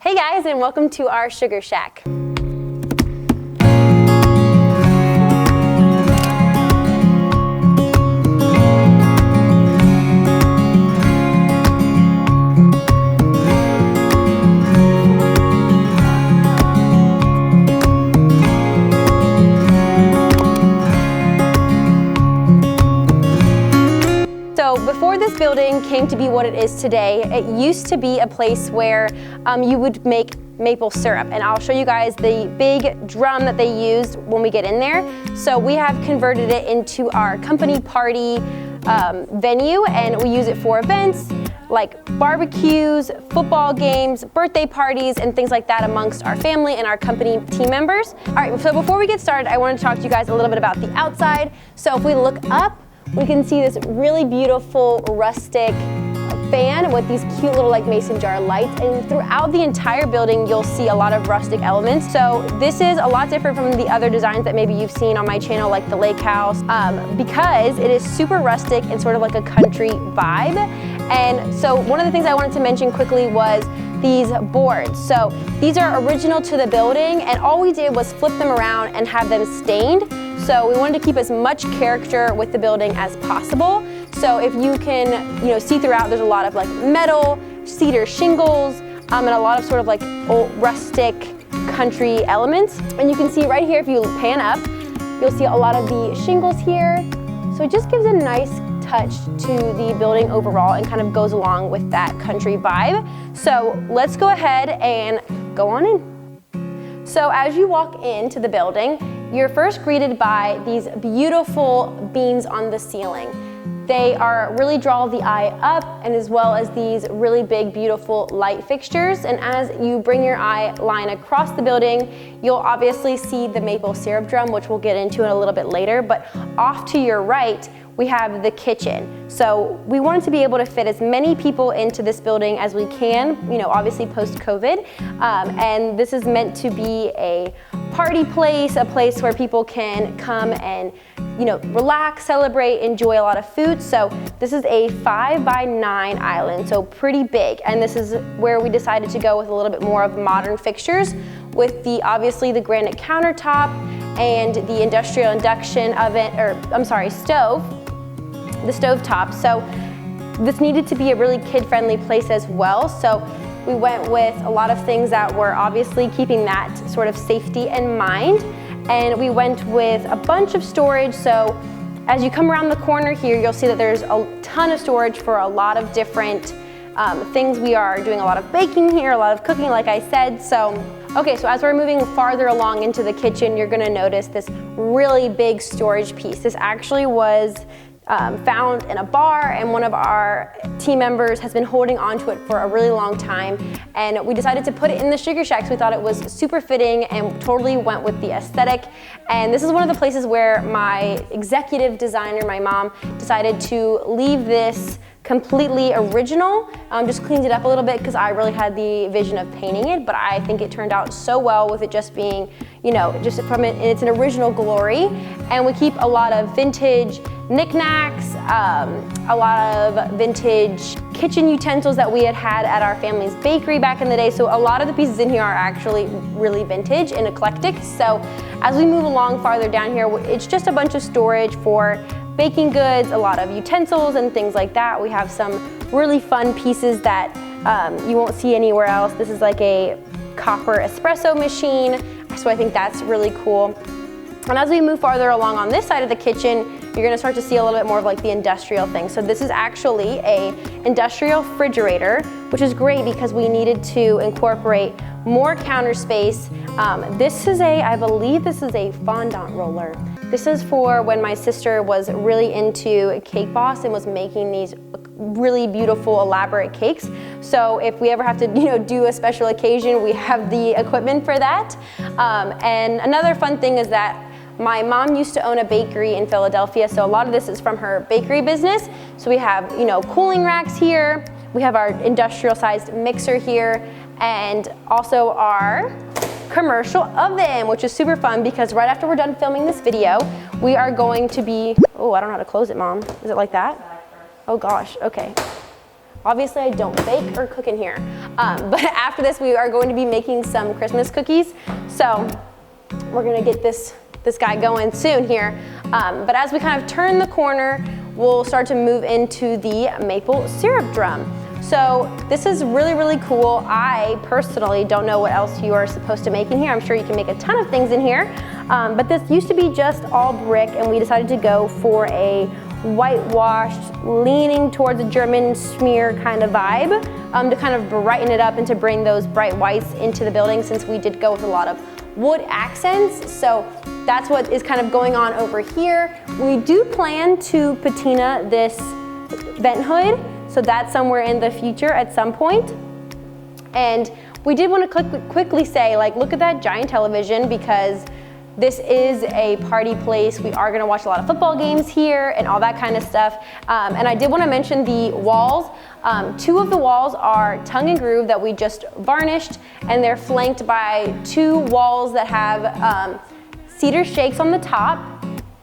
Hey guys, and welcome to our Sugar Shack. So before this building came to be what it is today, it used to be a place where you would make maple syrup. And I'll show you guys the big drum that they used when we get in there. So we have converted it into our company party venue, and we use it for events like barbecues, football games, birthday parties, and things like that amongst our family and our company team members. All right, so before we get started, I want to talk to you guys a little bit about the outside. So if we look up, we can see this really beautiful rustic fan with these cute little like mason jar lights, and throughout the entire building you'll see a lot of rustic elements. So this is a lot different from the other designs that maybe you've seen on my channel, like the lake house, because it is super rustic and sort of like a country vibe. And so one of the things I wanted to mention quickly was these boards. So these are original to the building, and all we did was flip them around and have them stained. So we wanted to keep as much character with the building as possible. So if you can, see throughout, there's a lot of like metal, cedar shingles, and a lot of sort of like old rustic country elements. And you can see right here, if you pan up, you'll see a lot of the shingles here. So it just gives a nice touch to the building overall and kind of goes along with that country vibe. So let's go ahead and go on in. So as you walk into the building, you're first greeted by these beautiful beams on the ceiling. They really draw the eye up, and as well as these really big, beautiful light fixtures. And as you bring your eye line across the building, you'll obviously see the maple syrup drum, which we'll get into in a little bit later. But off to your right, we have the kitchen. So we wanted to be able to fit as many people into this building as we can, obviously post-COVID. And this is meant to be a party place, a place where people can come and relax, celebrate, enjoy a lot of food. So this is a 5x9 island, so pretty big. And this is where we decided to go with a little bit more of modern fixtures, with obviously the granite countertop and the industrial induction oven, stove, the stove top. So this needed to be a really kid-friendly place as well. So we went with a lot of things that were obviously keeping that sort of safety in mind. And we went with a bunch of storage. So as you come around the corner here, you'll see that there's a ton of storage for a lot of different things. We are doing a lot of baking here, a lot of cooking, like I said. So as we're moving farther along into the kitchen, you're gonna notice this really big storage piece. This actually was found in a bar, and one of our team members has been holding on to it for a really long time, and we decided to put it in the Sugar Shack. So we thought it was super fitting and totally went with the aesthetic. And this is one of the places where my executive designer, my mom, decided to leave this completely original, just cleaned it up a little bit because I really had the vision of painting it, but I think it turned out so well with it just being, just from it, it's an original glory. And we keep a lot of vintage knickknacks, a lot of vintage kitchen utensils that we had at our family's bakery back in the day. So a lot of the pieces in here are actually really vintage and eclectic. So as we move along farther down here, it's just a bunch of storage for baking goods, a lot of utensils and things like that. We have some really fun pieces that you won't see anywhere else. This is like a copper espresso machine, so I think that's really cool. And as we move farther along on this side of the kitchen, you're gonna start to see a little bit more of like the industrial thing. So this is actually a industrial refrigerator, which is great because we needed to incorporate more counter space. I believe this is a fondant roller. This is for when my sister was really into Cake Boss and was making these really beautiful, elaborate cakes. So if we ever have to, do a special occasion, we have the equipment for that. And another fun thing is that my mom used to own a bakery in Philadelphia, so a lot of this is from her bakery business. So we have, cooling racks here. We have our industrial-sized mixer here, and also our commercial oven, which is super fun because right after we're done filming this video, we are going to be, I don't know how to close it, Mom. Is it like that? Oh gosh, okay. Obviously I don't bake or cook in here. But after this, we are going to be making some Christmas cookies. So we're gonna get this guy going soon here. But as we kind of turn the corner, we'll start to move into the maple syrup drum. So this is really, really cool. I personally don't know what else you are supposed to make in here. I'm sure you can make a ton of things in here. But this used to be just all brick, and we decided to go for a whitewashed, leaning towards a German smear kind of vibe to kind of brighten it up and to bring those bright whites into the building, since we did go with a lot of wood accents. So that's what is kind of going on over here. We do plan to patina this vent hood, so that's somewhere in the future at some point. And we did want to quickly say, like, look at that giant television, because this is a party place. We are gonna watch a lot of football games here and all that kind of stuff. And I did wanna mention the walls. 2 of the walls are tongue and groove that we just varnished, and they're flanked by 2 walls that have cedar shakes on the top.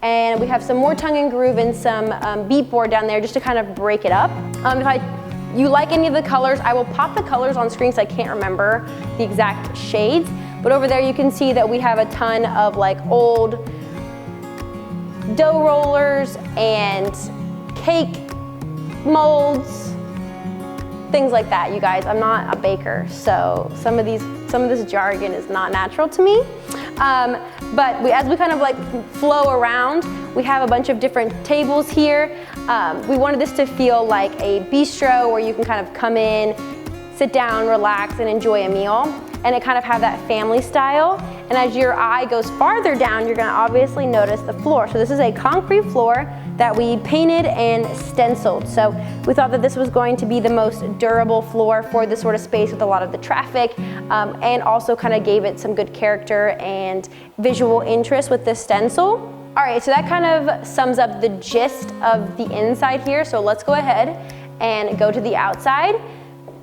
And we have some more tongue and groove and some beat board down there just to kind of break it up. If you like any of the colors, I will pop the colors on screen, so I can't remember the exact shades. But over there you can see that we have a ton of like old dough rollers and cake molds, things like that, you guys. I'm not a baker, so some of this jargon is not natural to me. But as we kind of like flow around, we have a bunch of different tables here. We wanted this to feel like a bistro where you can kind of come in, sit down, relax, and enjoy a meal. And it kind of have that family style. And as your eye goes farther down, you're gonna obviously notice the floor. So this is a concrete floor that we painted and stenciled. So we thought that this was going to be the most durable floor for this sort of space with a lot of the traffic, and also kind of gave it some good character and visual interest with this stencil. All right, so that kind of sums up the gist of the inside here. So let's go ahead and go to the outside.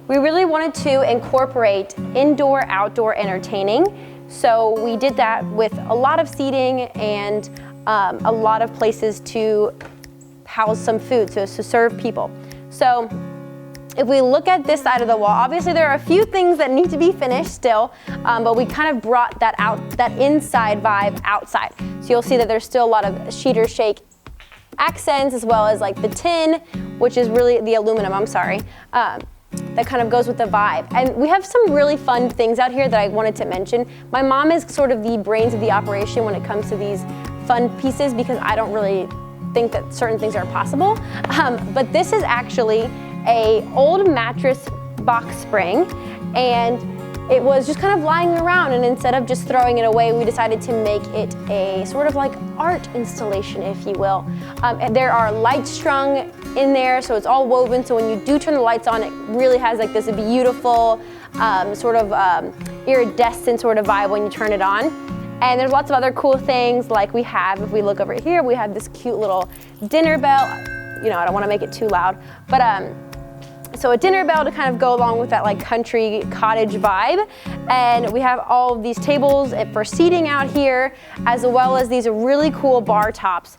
We really wanted to incorporate indoor-outdoor entertaining. So we did that with a lot of seating and a lot of places to house some food, so to serve people. So if we look at this side of the wall, obviously there are a few things that need to be finished still, but we kind of brought that inside vibe outside. So you'll see that there's still a lot of cedar shake accents, as well as like the tin, which is really the aluminum, I'm sorry. That kind of goes with the vibe. And we have some really fun things out here that I wanted to mention. My mom is sort of the brains of the operation when it comes to these fun pieces, because I don't really think that certain things are possible. But this is actually a old mattress box spring, and it was just kind of lying around, and instead of just throwing it away, we decided to make it a sort of like art installation, if you will. And there are lights strung in there, so it's all woven, so when you do turn the lights on, it really has like this beautiful sort of iridescent sort of vibe when you turn it on. And there's lots of other cool things, like we have, if we look over here, we have this cute little dinner bell. You know, I don't want to make it too loud, but so a dinner bell to kind of go along with that like country cottage vibe. And we have all of these tables for seating out here, as well as these really cool bar tops.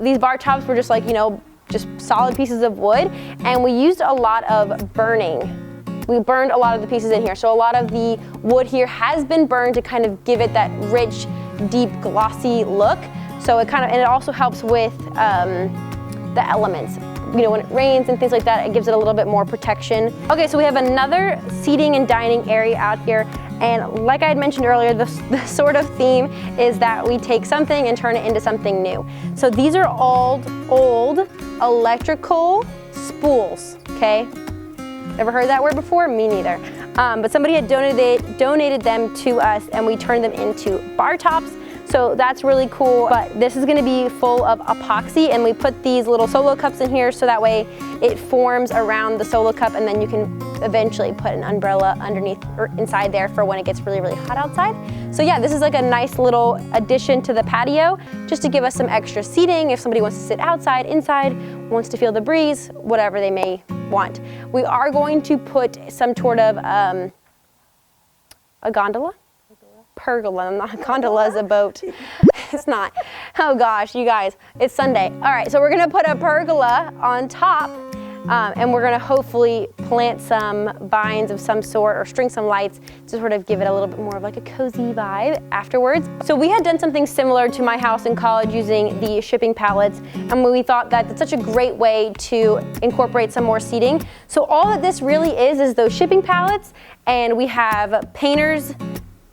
These bar tops were just like, you know, just solid pieces of wood, and we used a lot of burning. We burned a lot of the pieces in here. So a lot of the wood here has been burned to kind of give it that rich, deep, glossy look. So it kind of, and it also helps with the elements. You know, when it rains and things like that, it gives it a little bit more protection. Okay, so we have another seating and dining area out here. And like I had mentioned earlier, the sort of theme is that we take something and turn it into something new. So these are old electrical spools, okay? Ever heard that word before? Me neither. But somebody had donated them to us, and we turned them into bar tops. So that's really cool, but this is gonna be full of epoxy, and we put these little solo cups in here so that way it forms around the solo cup, and then you can eventually put an umbrella underneath or inside there for when it gets really, really hot outside. So yeah, this is like a nice little addition to the patio, just to give us some extra seating if somebody wants to sit outside, inside, wants to feel the breeze, whatever they may want. We are going to put some sort of a gondola? Pergola, not gondola is a boat. It's not. Oh gosh, you guys, it's Sunday. All right, so we're gonna put a pergola on top And we're gonna hopefully plant some vines of some sort or string some lights to sort of give it a little bit more of like a cozy vibe afterwards. So we had done something similar to my house in college using the shipping pallets, and we thought that that's such a great way to incorporate some more seating. So all that this really is those shipping pallets, and we have painter's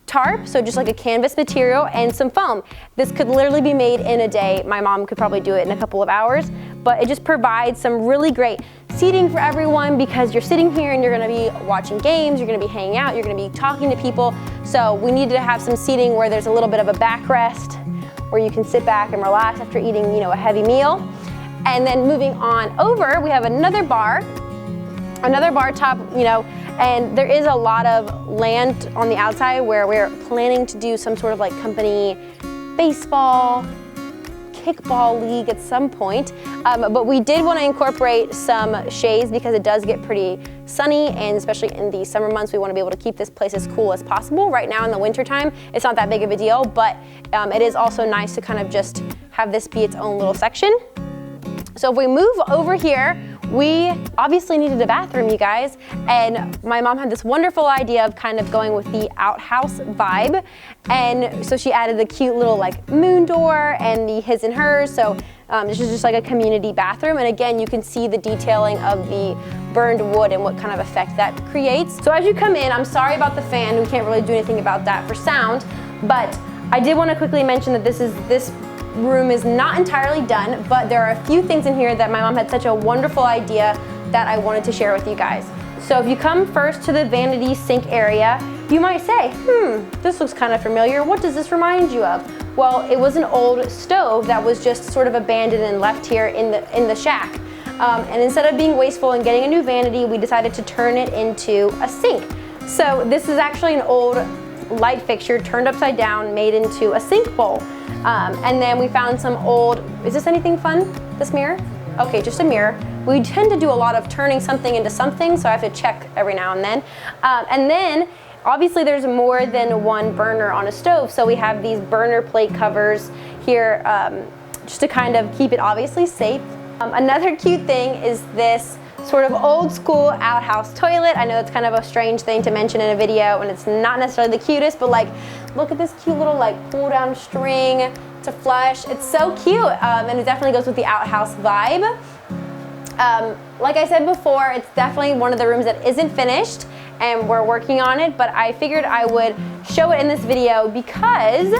tarp, so just like a canvas material, and some foam. This could literally be made in a day. My mom could probably do it in a couple of hours, but it just provides some really great seating for everyone, because you're sitting here and you're gonna be watching games, you're gonna be hanging out, you're gonna be talking to people. So we needed to have some seating where there's a little bit of a backrest, where you can sit back and relax after eating, a heavy meal. And then moving on over, we have another bar top, and there is a lot of land on the outside where we're planning to do some sort of like company baseball, kickball league at some point. But we did want to incorporate some shades because it does get pretty sunny, and especially in the summer months, we want to be able to keep this place as cool as possible. Right now in the winter time, it's not that big of a deal, but it is also nice to kind of just have this be its own little section. So if we move over here, we obviously needed a bathroom, you guys, and my mom had this wonderful idea of kind of going with the outhouse vibe, and so she added the cute little like moon door and the his and hers, so this is just like a community bathroom, and again, you can see the detailing of the burned wood and what kind of effect that creates. So as you come in, I'm sorry about the fan, we can't really do anything about that for sound, but I did want to quickly mention that this room is not entirely done, but there are a few things in here that my mom had such a wonderful idea that I wanted to share with you guys. So if you come first to the vanity sink area, you might say, this looks kind of familiar. What does this remind you of? Well, it was an old stove that was just sort of abandoned and left here in the shack. And instead of being wasteful and getting a new vanity, we decided to turn it into a sink. So this is actually an old light fixture turned upside down, made into a sink bowl. And then we found some old, is this anything fun, this mirror? Okay, just a mirror. We tend to do a lot of turning something into something, so I have to check every now and then. And then, obviously there's more than one burner on a stove, so we have these burner plate covers here just to kind of keep it obviously safe. Another cute thing is this sort of old school outhouse toilet. I know it's kind of a strange thing to mention in a video, and it's not necessarily the cutest, but like, look at this cute little like pull down string to flush. It's so cute, and it definitely goes with the outhouse vibe. Like I said before, it's definitely one of the rooms that isn't finished, and we're working on it, but I figured I would show it in this video because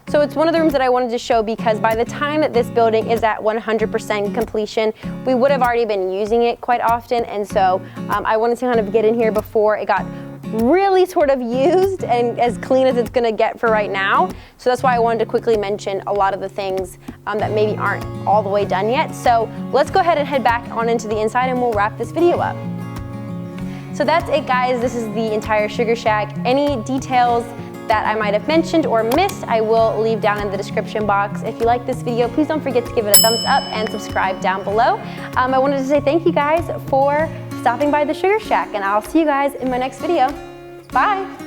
so it's one of the rooms that I wanted to show because by the time that this building is at 100% completion, we would have already been using it quite often, and so I wanted to kind of get in here before it got really sort of used and as clean as it's gonna get for right now. So that's why I wanted to quickly mention a lot of the things that maybe aren't all the way done yet. So let's go ahead and head back on into the inside and we'll wrap this video up. So that's it, guys. This is the entire Sugar Shack. Any details that I might have mentioned or missed, I will leave down in the description box. If you like this video, please don't forget to give it a thumbs up and subscribe down below. I wanted to say thank you guys for stopping by the Sugar Shack, and I'll see you guys in my next video. Bye.